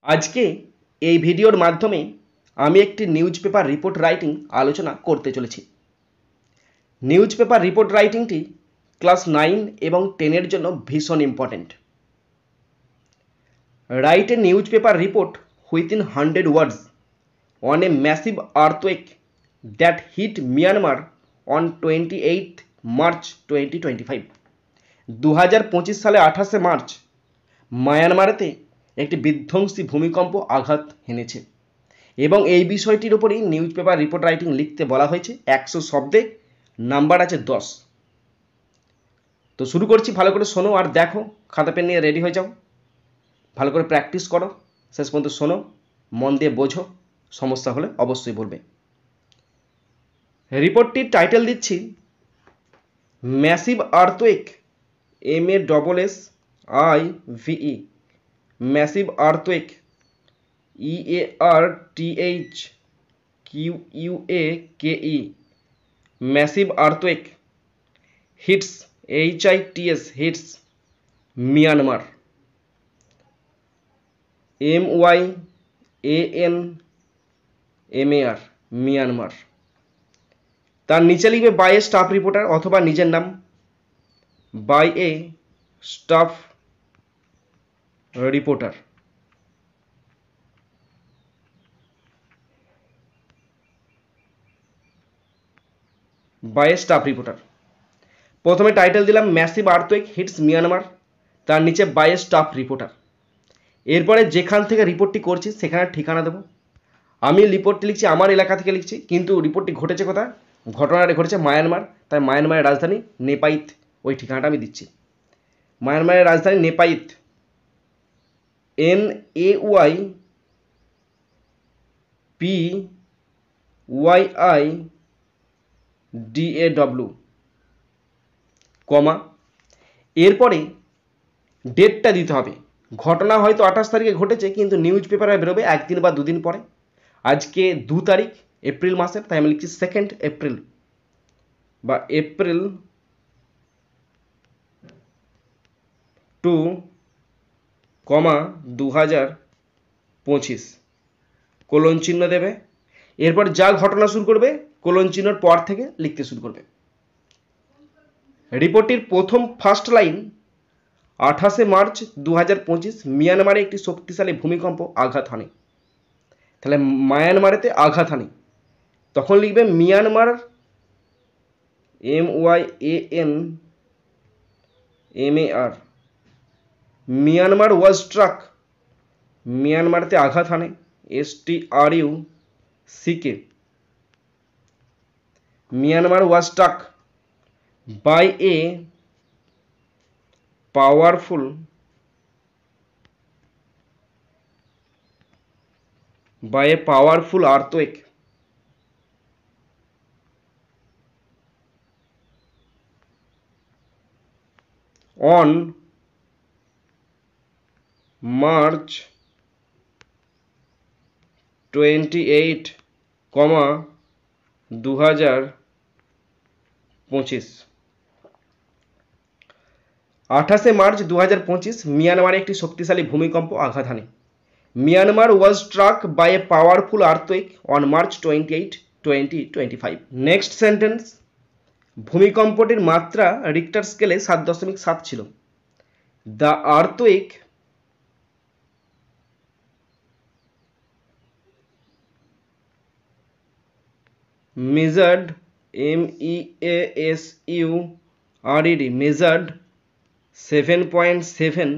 আজকে এই ভিডিওর মাধ্যমে আমি একটি নিউজ পেপার রিপোর্ট রাইটিং আলোচনা করতে চলেছি। নিউজ পেপার রিপোর্ট রাইটিংটি ক্লাস 9 এবং 10-এর জন্য ভীষণ important. Write a news paper report within 100 words on a massive earthquake that hit Myanmar on 28 March 2025। 2025 সালে 28 মার্চ মায়ানমারেতে একটি বিধ্বংসী ভূমিকম্প আঘাত হেনেছে এবং এই বিষয়টির উপরই নিউজ পেপার রিপোর্ট রাইটিং লিখতে বলা হয়েছে। 100 শব্দে, নাম্বার আছে 10। তো শুরু করছি। ভালো করে শোনো আর দেখো, খাতা পেন নিয়ে রেডি হয়ে যাও, ভালো করে প্র্যাকটিস করো, শেষ পর্যন্ত শোনো, মন দিয়ে বোঝো, সমস্যা হলে অবশ্যই বলবে। রিপোর্টটির টাইটেল দিচ্ছি massive earthquake, MASSIVE, massive earthquake, EARTHQUAKE, massive earthquake hits, HITS, hits Myanmar, MYANMAR, Myanmar. তার নিচে লিখবে বাই এ স্টাফ রিপোর্টার অথবা নিজের নাম, by a staff reporter. By a staff reporter. প্রথমে টাইটেল দিলাম ম্যাসিভ আর্থওয়েক হিটস মিয়ানমার, তার নিচে বাই এ স্টাফ রিপোর্টার। এরপরে যেখান থেকে রিপোর্টটি করছি সেখানে ঠিকানা দেবো। আমি রিপোর্টটি লিখছি আমার এলাকা থেকে লিখছি, কিন্তু রিপোর্টটি ঘটেছে কোথায়? ঘটনাটি ঘটেছে মায়ানমার, তাই মায়ানমারের রাজধানী নেপাইত, ওই ঠিকানাটা আমি দিচ্ছি। মায়ানমারের রাজধানী নেপাইত, NAYPYIDAW, কমা। এরপরে ডেটটা দিতে হবে। ঘটনা হয়তো 28 তারিখে ঘটেছে, কিন্তু নিউজ পেপারে বেরোবে একদিন বা দুদিন পরে। আজকে 2 তারিখ এপ্রিল মাসের, তাই আমি লিখছি 2 এপ্রিল বা এপ্রিল 2, 2025, কোলন চিহ্ন দেবে। এরপর যা ঘটনা শুরু করবে কোলন চিহ্নর পর থেকে লিখতে শুরু করবে। রিপোর্টটির প্রথম ফার্স্ট লাইন, 28 মার্চ 2025 মিয়ানমারে একটি শক্তিশালী ভূমিকম্প আঘাত হানে। তাহলে মায়ানমারেতে আঘাত হানে, তখন লিখবে Myanmar, MYANMAR, Myanmar was struck, মিয়ানমারতে আঘাত হানে, STRUCK, Myanmar was struck by a powerful earthquake on March 28, 2025। 28 March 2025 মিয়ানমারে একটি শক্তিশালী ভূমিকম্প আঘাত হানে। Myanmar was struck by a powerful earthquake on March 28, 2025। Next sentence, ভূমিকম্পটির মাত্রা রিক্টার স্কেলে 7.7 ছিল। The earthquake measured, MEASURED, measured 7.7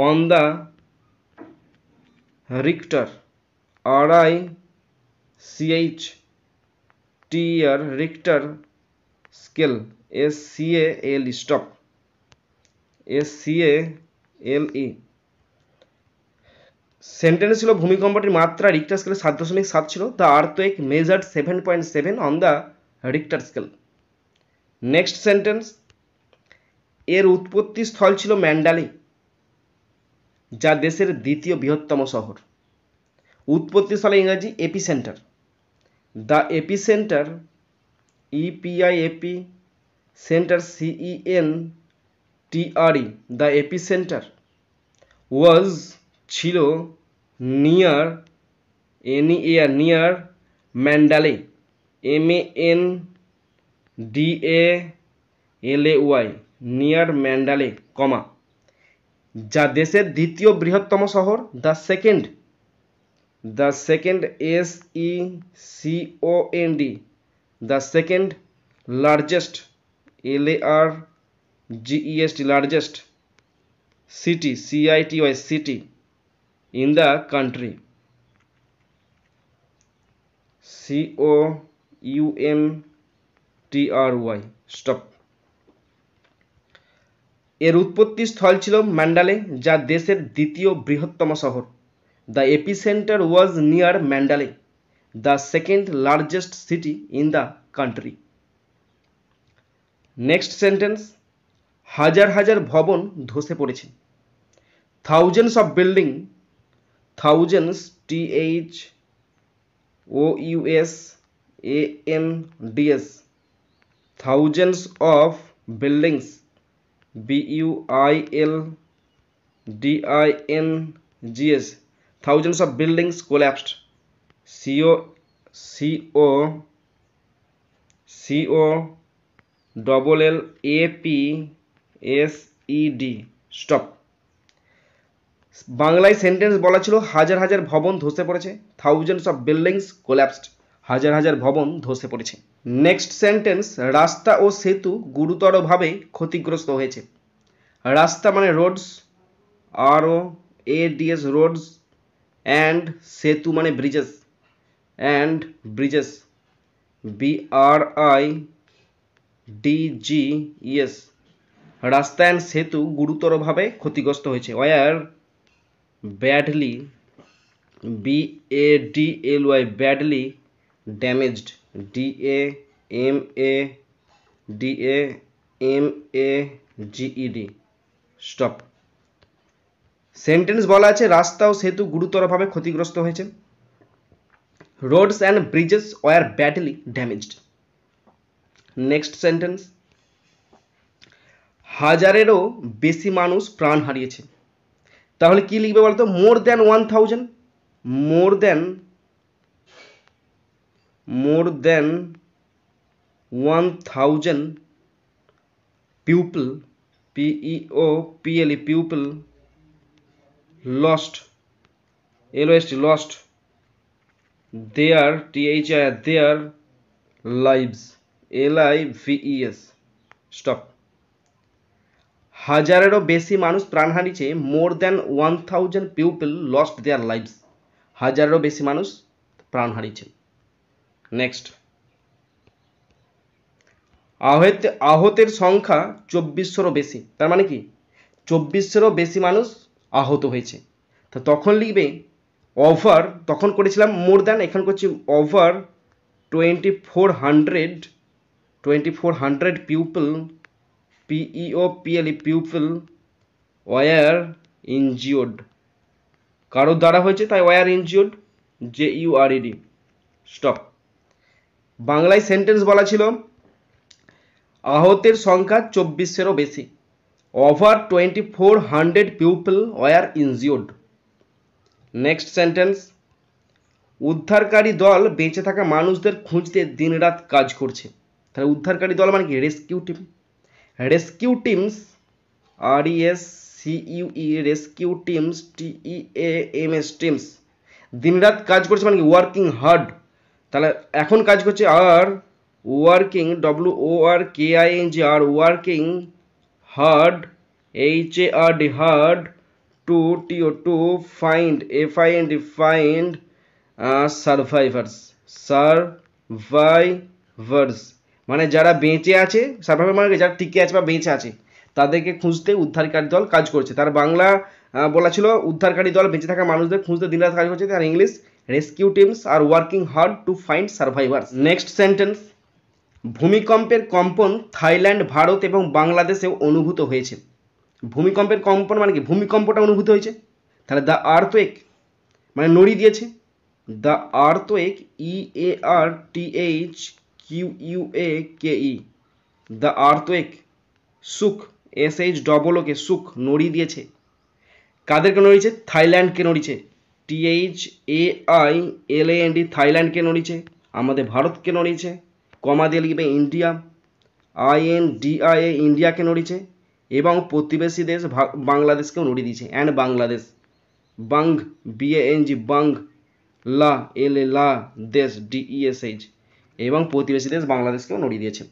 on the Richter, RICHTER, Richter scale, SCALE, stop, SCALE। Sentence ছিল ভূমিকম্পটির মাত্রা রিক্টার স্কেলে 7.7 ছিল। The আর্থওয়েক measured 7.7 on the Richter scale. Next sentence, এর উৎপত্তি স্থল ছিল ম্যান্ডালে, যা দেশের দ্বিতীয় বৃহত্তম শহর। উৎপত্তি স্থলে ইংরাজি epicentre. The epicentre, EPIAP, centre CENTRE, the epicentre was, ছিল, near near Mandalay MANDALAY near Mandalay comma যা দেশের দ্বিতীয় বৃহত্তম শহর the second SECOND the second largest LARGEST largest city CITY city in the country COUNTRY stop এর উৎপত্তি স্থল ছিল ম্যান্ডালে যা দেশের দ্বিতীয় বৃহত্তম শহর the epicentre was near Mandalay the second largest city in the country next sentence হাজার হাজার ভবন ধসে পড়েছে thousands of building thousands THOUSANDS thousands of buildings BUILDINGS thousands of buildings collapsed COLLAPSED stop বাংলায় সেন্টেন্স বলা ছিল হাজার হাজার ভবন ধসে পড়েছে থাউজেন্ডস অফ বিল্ডিংস কোল্যাপসড হাজার হাজার ভবন ধসে পড়েছে নেক্সট সেন্টেন্স রাস্তা ও সেতু গুরুতরভাবে ক্ষতিগ্রস্ত হয়েছে রাস্তা মানে রোডস ROADS রোডস অ্যান্ড সেতু মানে ব্রিজেস BRIDGES রাস্তা অ্যান্ড সেতু গুরুতরভাবে ক্ষতিগ্রস্ত হয়েছে were badly BADLY badly damaged DAMAGED stop sentence বলা আছে রাস্তা ও সেতু গুরুতরভাবে ক্ষতিগ্রস্ত হয়েছে roads and bridges were badly damaged next sentence হাজারেরও বেশি মানুষ প্রাণ হারিয়েছে তাহলে কি লিখবে বলতো more than 1000 people people lost their lives LIVES stop হাজারেরও বেশি মানুষ প্রাণ হারিয়েছে মোর than 1000 people lost their lives হাজারেরও বেশি মানুষ প্রাণ হারিয়েছে নেক্সট আহতের সংখ্যা 2400-রও বেশি তার মানে কি 2400-রও বেশি মানুষ আহত হয়েছে তো তখন লিখবে ওভার তখন করেছিলাম মোর দ্যান এখন করছি over 2400 people people were injured কারোর দ্বারা হয়েছে তাই were injured JURED স্টপ বাংলায় সেন্টেন্স বলা ছিল আহতের সংখ্যা 2400-রও বেশি over 2400 people were injured next sentence উদ্ধারকারী দল বেঁচে থাকা মানুষদের খুঁজতে দিনরাত কাজ করছে তাহলে উদ্ধারকারী দল মানে কি rescue team rescue teams RESCUE rescue teams TEAMS teams দিনরাত কাজ করছে মানে কি ওয়ার্কিং হার্ড তাহলে এখন কাজ করছে are working WORKING are working hard HARD hard to find find survivors মানে যারা বেঁচে আছে সার্ভাইভার মানে যারা টিকে আছে বা বেঁচে আছে তাদেরকে খুঁজতে উদ্ধারকারী দল কাজ করছে তার বাংলা বলা ছিল উদ্ধারকারী দল বেঁচে থাকা মানুষদের খুঁজতে দিনরাত কাজ করছে তার English rescue teams are working hard to find survivors next sentence ভূমিকম্পের কম্পন থাইল্যান্ড ভারত এবং বাংলাদেশেও অনুভূত হয়েছে ভূমিকম্পের কম্পন মানে কি ভূমিকম্পটা অনুভূত হয়েছে তাহলে দ্য আর্থওয়েক মানে নড়ি দিয়েছে the earthquake EARTHQUAKE the earthquake shook SHOOK shook নড়ি দিয়েছে কাদেরকে নড়িয়েছে থাইল্যান্ডকে নড়িয়েছে THAILAND থাইল্যান্ডকে নড়িয়েছে, আমাদের ভারতকে নড়িয়েছে, কমা দিয়ে লিখবে ইন্ডিয়া, INDIA ইন্ডিয়াকে নড়িয়েছে, এবং প্রতিবেশী দেশ বাংলাদেশকেও নড়িয়ে দিয়েছে। অ্যান্ড বাংলাদেশ, বাং BANG বাং, লা LA লা, দেশ DESH, এবং প্রতিবেশী দেশ বাংলাদেশকেও নড়িয়ে দিয়েছে।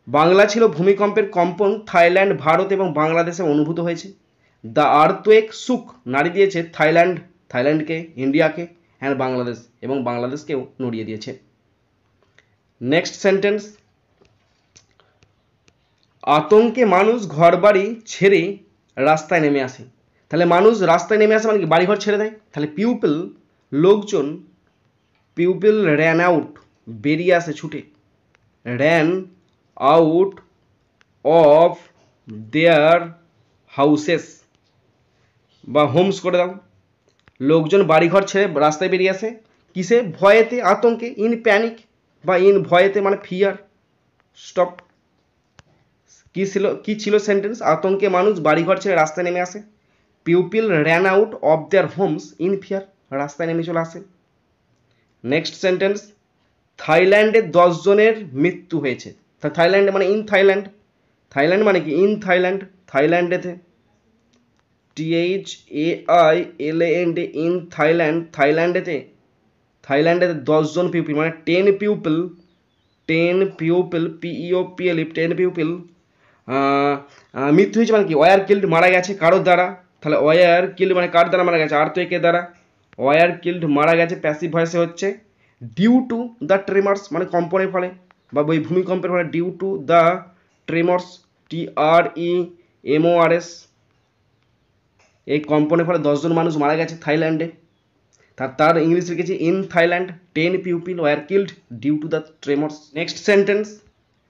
বাংলা ছিল ভূমিকম্পের কম্পন থাইল্যান্ড, ভারত এবং বাংলাদেশে অনুভূত হয়েছে। দ্য আর্থওয়েক সুক নাড়িয়ে দিয়েছে থাইল্যান্ডকে, ইন্ডিয়াকে, অ্যান্ড বাংলাদেশ, এবং বাংলাদেশকেও নড়িয়ে দিয়েছে। নেক্সট সেন্টেন্স, আতঙ্কে মানুষ ঘরবাড়ি ছেড়ে রাস্তায় নেমে আসে। তাহলে মানুষ রাস্তায় নেমে আসে মানে কি, বাড়িঘর ছেড়ে দেয়। তাহলে লোকজন র্যান আউট, বেরিয়ে আসে ছুটে, ran out of there houses বা হোমস করে দাও। লোকজন বাড়িঘর ছেড়ে রাস্তায় বেরিয়ে আসে কিসে, ভয়েতে, আতঙ্কে, ইন প্যানিক বা ইন ভয়েতে মানে ফিয়ার। স্টপ। কি ছিল সেন্টেন্স, আতঙ্কে মানুষ বাড়িঘর ছেড়ে রাস্তায় নেমে আসে, pupil ran out of their homes in fear, রাস্তায় নেমে চলে আসে। নেক্সট সেন্টেন্স, থাইল্যান্ডে 10 জনের মৃত্যু হয়েছে। থাইল্যান্ডে মানে ইন থাইল্যান্ড, থাইল্যান্ড মানে কি ইন থাইল্যান্ড, থাইল্যান্ডেতে, THAILAND ইন থাইল্যান্ড, থাইল্যান্ডেতে 10 জন পিউপিল মানে 10 পিউপিল PEOPL 10 পিউপিল মৃত্যু হয়েছে মানে কি, ওয়ার কিল্ড মারা গেছে কারোর দ্বারা। তাহলে ওয়ার কিল্ড মানে কার দ্বারা মারা গেছে, আর্থকুয়েকের দ্বারা। ওয়ার কিল্ড মারা গেছে প্যাসিভ ভয়েসে হচ্ছে ডিউ টু দ্য ট্রেমার্স মানে কম্পনের ফলে বা ওই ভূমিকম্পের ফলে, ডিউ টু দ্য ট্রেমর্স, TREMORS, এই কম্পনের ফলে 10 জন মানুষ মারা গেছে থাইল্যান্ডে। তার ইংলিশ লিখেছি in Thailand 10 pupil were killed due to the tremors. Next sentence,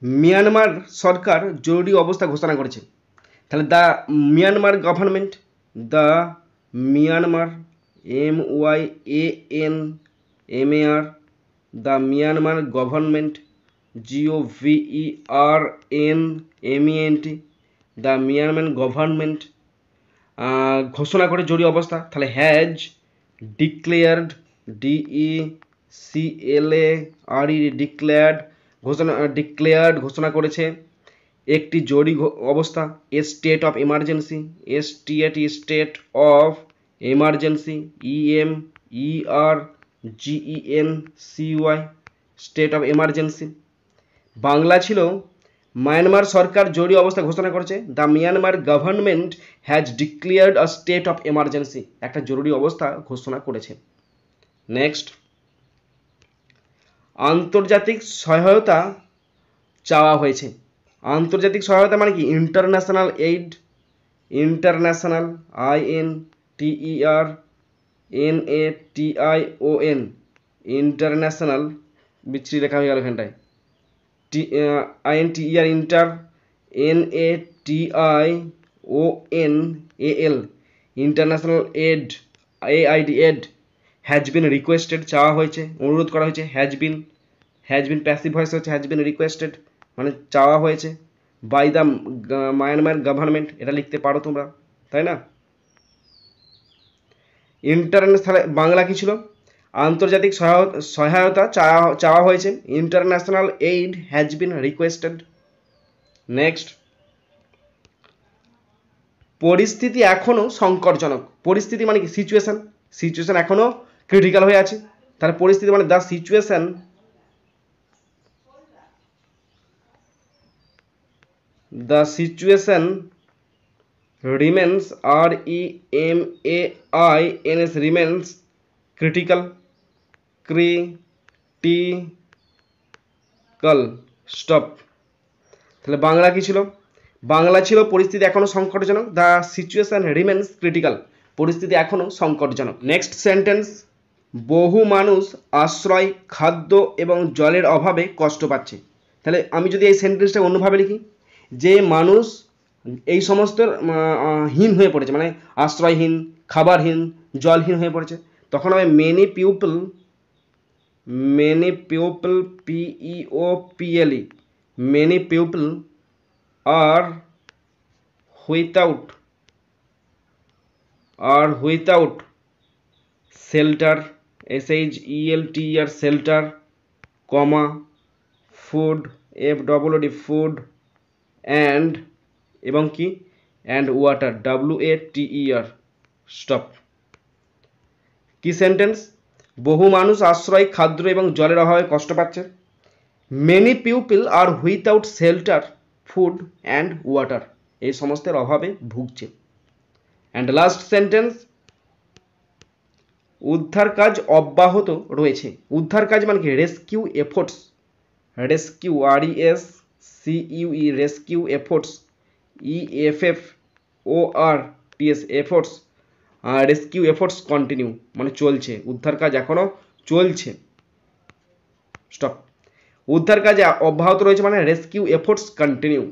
Myanmar সরকার জরুরি অবস্থা ঘোষণা করেছে। তাহলে the Myanmar government, the Myanmar MYANMAR, the Myanmar government GOVERNMENT, the Myanmar government ঘোষণা করে জরুরি অবস্থা। তাহলে হ্যাজ ডিক্লেয়ার্ড, DECLARED ঘোষণা করেছে একটি জরুরি অবস্থা, state of emergency, state of emergency, EMERGENCY, state of emergency. Bangla ছিল মায়ানমার সরকার জরুরি অবস্থা ঘোষণা করেছে, the Myanmar government has declared a state of emergency, একটা জরুরি অবস্থা ঘোষণা করেছে। নেক্সট, আন্তর্জাতিক সহায়তা চাওয়া হয়েছে। আন্তর্জাতিক সহায়তা মানে কি, international aid, international INTERNATION, international, বিচ্ছিরি লেখা হয়ে গেল এখানটায়, INTER inter, NATIONAL international aid, AID aid, has been requested চাওয়া হয়েছে, অনুরোধ করা হয়েছে, হ্যাজ বিন প্যাসিভ ভয়েস হচ্ছে, হ্যাজ বিন রিকোয়েস্টেড মানে চাওয়া হয়েছে, বাই দ্য মায়ানমার গভর্নমেন্ট, এটা লিখতে পারো তোমরা, তাই না। ইন্টারন্যাশনাল বাংলা কি ছিল, আন্তর্জাতিক সহায়তা চাওয়া হয়েছে, international aid has been requested. Next, পরিস্থিতি এখনো সংকটজনক। পরিস্থিতি মানে কি, সিচুয়েশন এখনো ক্রিটিক্যাল হয়ে আছে। তাহলে পরিস্থিতি মানে the situation remains, REMAINS remains critical, stop. তাহলে বাংলা কি ছিল, বাংলা ছিল পরিস্থিতি এখনো সংকটজনক, দ্য সিচুয়েশন রিমেন্স ক্রিটিক্যাল, পরিস্থিতি এখনো সংকটজনক। নেক্সট সেন্টেন্স, বহু মানুষ আশ্রয়, খাদ্য এবং জলের অভাবে কষ্ট পাচ্ছে। তাহলে আমি যদি এই সেন্টেন্সটা অন্যভাবে লিখি, যে মানুষ এই সমস্ত হীন হয়ে পড়েছে, মানে আশ্রয়হীন, খাবারহীন, জলহীন হয়ে পড়েছে, তখন আমি many people PEOPLE, many people are without shelter, SHELTER shelter, comma, food, FOOD food, and এবং কি অ্যান্ড ওয়াটার, WATER স্টপ। কি সেন্টেন্স? বহু মানুষ আশ্রয়, খাদ্য এবং জলের অভাবে কষ্ট পাচ্ছে। Many people are without shelter, food and water, এই সমস্তের অভাবে ভুগছে। অ্যান্ড লাস্ট সেন্টেন্স, উদ্ধার কাজ অব্যাহত রয়েছে। উদ্ধার কাজ মানে কি? Rescue efforts, rescue, RESCUE, rescue efforts, EFFORTS efforts, rescue efforts continue, মানে চলছে, উদ্ধার কাজ এখনো চলছে। স্টপ। উদ্ধার কাজ অব্যাহত রয়েছে মানে রেস্কিউ এফোর্টস কন্টিনিউ।